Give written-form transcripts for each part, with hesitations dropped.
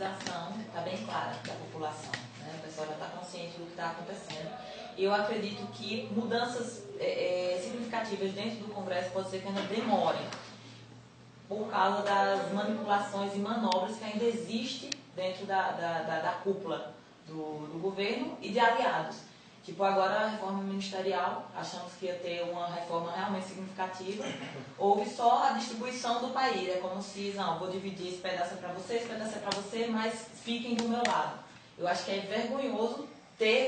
conscientização está bem clara da população, né? O pessoal já está consciente do que está acontecendo. E eu acredito que mudanças significativas dentro do Congresso pode ser que ainda demorem, por causa das manipulações e manobras que ainda existem dentro da cúpula do governo e de aliados. Tipo, agora a reforma ministerial, achamos que ia ter uma reforma realmente significativa, houve só a distribuição do país. É como se, não, vou dividir esse pedaço para você, esse pedaço é para você, mas fiquem do meu lado. Eu acho que é vergonhoso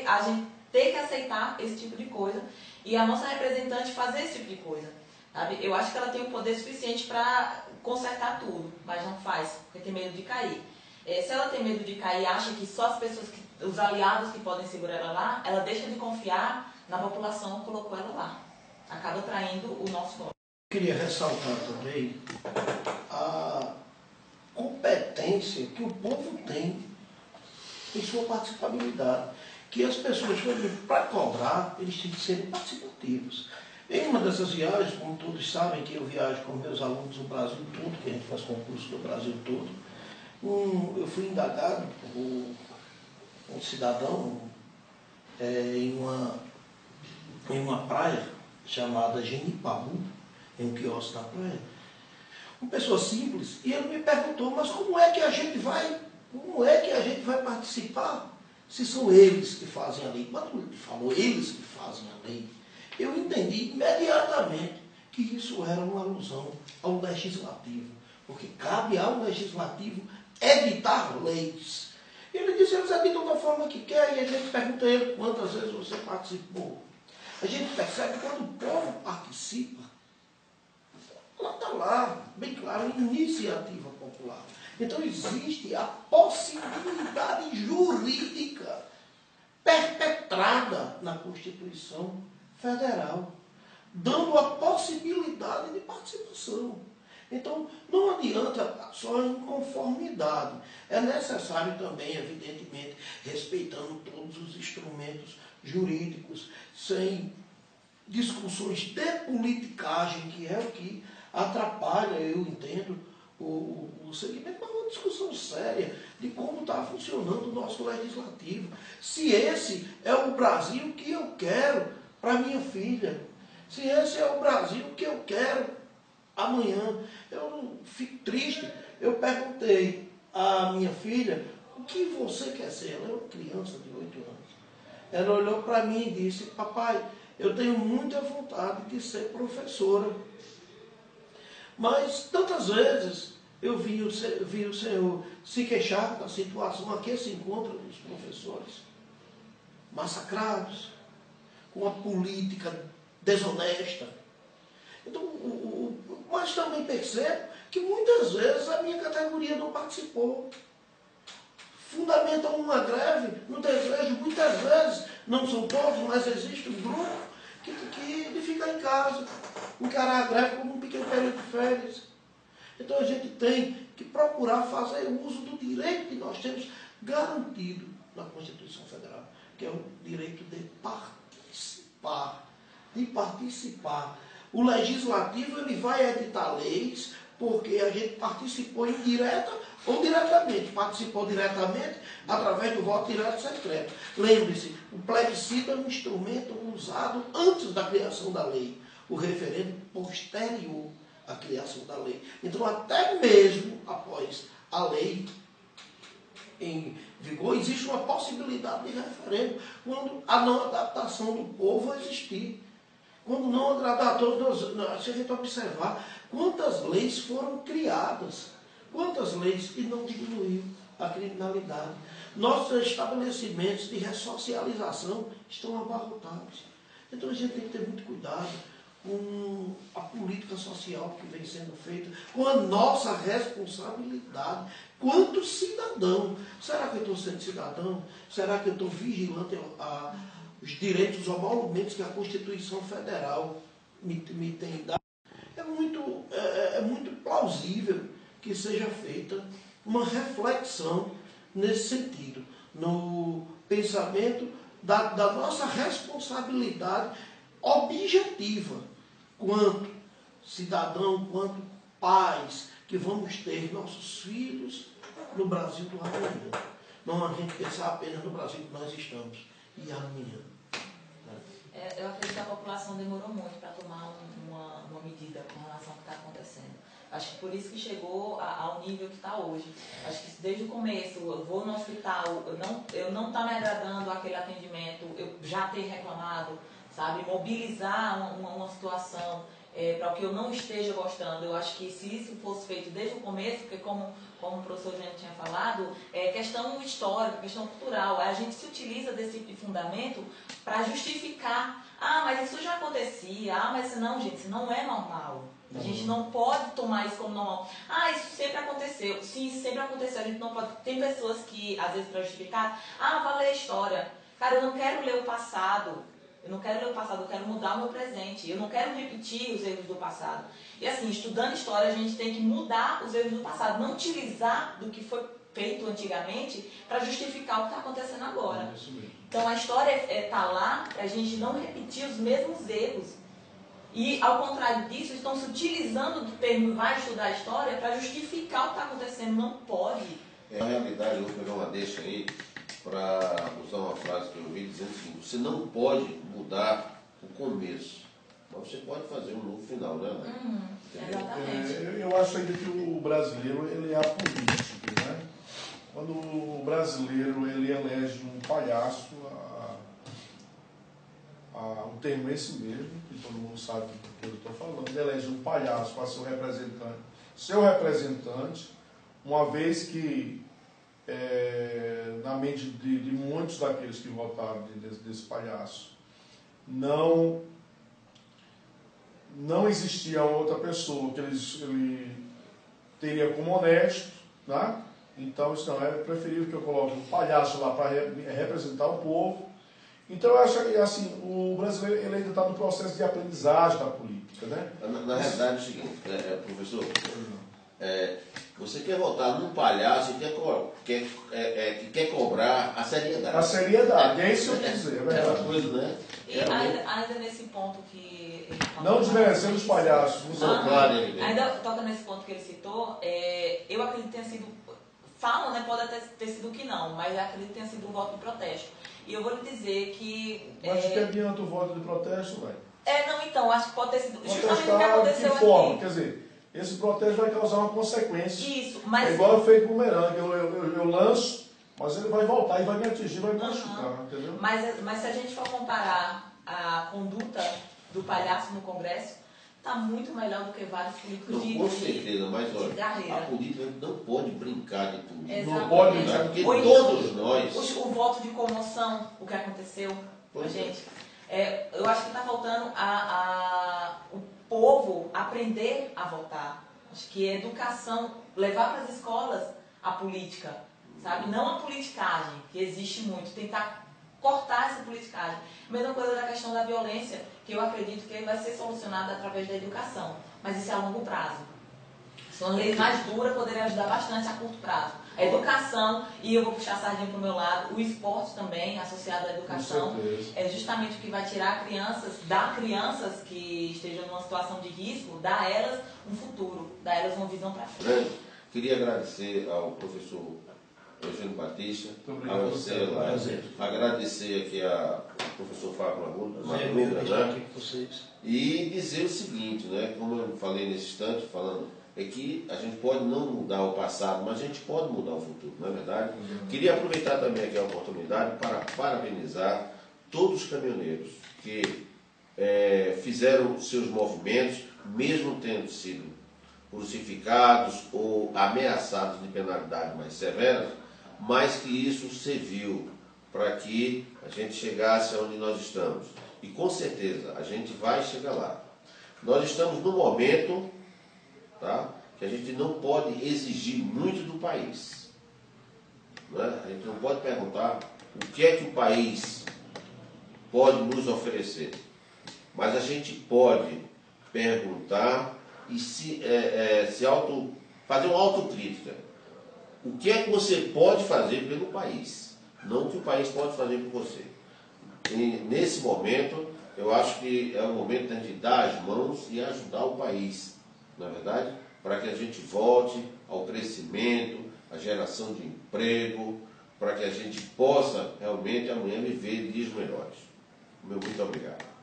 a gente ter que aceitar esse tipo de coisa e a nossa representante fazer esse tipo de coisa. Sabe? Eu acho que ela tem o poder suficiente para consertar tudo, mas não faz, porque tem medo de cair. Se ela tem medo de cair e acha que só as pessoas, os aliados que podem segurar ela lá, ela deixa de confiar na população que colocou ela lá. Acaba traindo o nosso voto. Eu queria ressaltar também a competência que o povo tem em sua participabilidade. Que as pessoas, para cobrar, eles têm que ser participativos. Em uma dessas viagens, como todos sabem que eu viajo com meus alunos do Brasil todo, que a gente faz concurso do Brasil todo, eu fui indagado por um cidadão em uma praia chamada Genipabu, em um quiosque da praia, uma pessoa simples, e ele me perguntou, mas como é que a gente vai participar se são eles que fazem a lei? Quando ele falou eles que fazem a lei, eu entendi imediatamente que isso era uma alusão ao legislativo, porque cabe ao legislativo editar leis. Ele disse, eles editam da forma que quer, e a gente pergunta a ele quantas vezes você participou. A gente percebe que quando o povo participa, ela está lá, bem claro, iniciativa popular. Então existe a possibilidade jurídica perpetrada na Constituição Federal, dando a possibilidade de participação. Então, não adianta só a inconformidade. É necessário também, evidentemente, respeitando todos os instrumentos jurídicos, sem discussões de politicagem, que é o que atrapalha, eu entendo, o segmento, mas uma discussão séria de como está funcionando o nosso legislativo. Se esse é o Brasil que eu quero para minha filha, se esse é o Brasil que eu quero amanhã. Eu fico triste. Eu perguntei à minha filha, o que você quer ser? Ela é uma criança de 8 anos. Ela olhou para mim e disse, papai, eu tenho muita vontade de ser professora. Mas tantas vezes eu vi o Senhor se queixar da situação a que se encontram os professores, massacrados, com uma política desonesta. Então, mas também percebo que muitas vezes a minha categoria não participou. Fundamentam uma greve no desejo, muitas vezes, não são todos, mas existe um grupo de ficar em casa, encarar a greve como um pequeno período de férias. Então a gente tem que procurar fazer uso do direito que nós temos garantido na Constituição Federal, que é o direito de participar. O legislativo ele vai editar leis porque a gente participou indireta ou diretamente. Participou diretamente através do voto direto secreto. Lembre-se, o plebiscito é um instrumento usado antes da criação da lei. O referendo posterior à criação da lei. Então, até mesmo após a lei em vigor, existe uma possibilidade de referendo quando a não adaptação do povo existir. Quando não agradar a todos, se a gente observar quantas leis foram criadas, quantas leis e não diminuiu a criminalidade. Nossos estabelecimentos de ressocialização estão abarrotados. Então a gente tem que ter muito cuidado com a política social que vem sendo feita, com a nossa responsabilidade quanto cidadão. Será que eu estou sendo cidadão? Será que eu estou vigilante os direitos, os emolumentos que a Constituição Federal me tem dado? É muito plausível que seja feita uma reflexão nesse sentido, no pensamento da nossa responsabilidade objetiva, quanto cidadão, quanto pais, que vamos ter nossos filhos no Brasil do amanhã. Não a gente pensar apenas no Brasil que nós estamos e amanhã. Eu acredito que a população demorou muito para tomar uma medida com relação ao que está acontecendo. Acho que por isso que chegou ao nível que está hoje. Acho que desde o começo, eu vou no hospital, eu não está me agradando aquele atendimento, eu já ter reclamado, sabe? Mobilizar uma situação para o que eu não esteja gostando. Eu acho que se isso fosse feito desde o começo, porque como o professor Jânio tinha falado, é questão histórica, questão cultural. A gente se utiliza desse tipo de fundamento para justificar. Ah, mas isso já acontecia. Ah, mas não, gente, isso não é normal. A gente não pode tomar isso como normal. Ah, isso sempre aconteceu. Sim, isso sempre aconteceu. A gente não pode. Tem pessoas que, às vezes, para justificar, vai ler a história. Cara, eu não quero ler o passado. Eu não quero ler o passado, eu quero mudar o meu presente. Eu não quero repetir os erros do passado. E assim, estudando história, a gente tem que mudar os erros do passado. Não utilizar do que foi feito antigamente para justificar o que está acontecendo agora. Então a história está lá para a gente não repetir os mesmos erros. E, ao contrário disso, estão se utilizando do termo vai estudar a história para justificar o que está acontecendo. Não pode. Na realidade, eu vou pegar uma deixa aí para usar uma frase que eu ouvi dizendo o seguinte: você não pode mudar o começo, mas você pode fazer um novo final, né? Exatamente. Eu acho ainda que o brasileiro ele é apolítico, né? Quando o brasileiro ele elege um palhaço, o termo é esse mesmo, que todo mundo sabe do que eu estou falando, ele elege um palhaço para seu representante, uma vez que na mente de muitos daqueles que votaram desse palhaço não existia outra pessoa que ele teria como honesto, né? Então isso não é preferível que eu coloque um palhaço lá para representar o povo. Então eu acho que assim, o brasileiro ele ainda está no processo de aprendizagem da política, né? Na realidade é o seguinte, professor, você quer votar num palhaço e quer cobrar a seriedade. A seriedade, é isso que eu quis dizer, é verdade. Uma coisa, né? E ainda nesse ponto que ele falou, Não desmerecendo os palhaços. Ainda toca nesse ponto que ele citou, eu acredito que tenha sido, falam, né, pode até ter sido que não, mas eu acredito que tenha sido um voto de protesto. E eu vou lhe dizer que... Mas que adianta o voto de protesto, velho? Então, acho que pode ter sido justamente o que Protestar aconteceu de que forma? aqui. Quer dizer, esse protesto vai causar uma consequência. Isso, mas... É igual o feito bumerangue, eu lanço, mas ele vai voltar e vai me atingir, vai me machucar, entendeu? Mas se a gente for comparar a conduta do palhaço no Congresso, está muito melhor do que vários políticos Com certeza, mas olha, carreira. a política não pode brincar de política. Exatamente. Não pode brincar, porque Ou todos nós... O voto de comoção, o que aconteceu com a gente. Eu acho que está faltando o povo aprender a votar. Acho que a educação, levar para as escolas a política, sabe? Não a politicagem, que existe muito, tentar cortar essa politicagem. Mesma coisa da questão da violência, que eu acredito que vai ser solucionada através da educação, mas isso é a longo prazo. São leis mais duras, poderiam ajudar bastante a curto prazo. A educação, e eu vou puxar a sardinha para o meu lado, o esporte também, associado à educação, é justamente o que vai tirar dar crianças que estejam numa situação de risco, dar a elas um futuro, dar a elas uma visão para frente. Queria agradecer ao professor Eugênio Batista, a você, agradecer aqui ao professor Fábio Madruga, né? E dizer o seguinte, né? Como eu falei nesse instante, é que a gente pode não mudar o passado, mas a gente pode mudar o futuro, não é verdade? Queria aproveitar também aqui a oportunidade para parabenizar todos os caminhoneiros que fizeram seus movimentos, mesmo tendo sido crucificados ou ameaçados de penalidades mais severas, mas que isso serviu para que a gente chegasse onde nós estamos. E com certeza a gente vai chegar lá. Nós estamos num momento, tá, que a gente não pode exigir muito do país. Né? A gente não pode perguntar o que é que o país pode nos oferecer. Mas a gente pode perguntar e fazer uma autocrítica. O que é que você pode fazer pelo país? Não o que o país pode fazer por você. E nesse momento, eu acho que é o momento de a gente dar as mãos e ajudar o país, na verdade, para que a gente volte ao crescimento, a geração de emprego, para que a gente possa realmente amanhã viver dias melhores. Meu muito obrigado.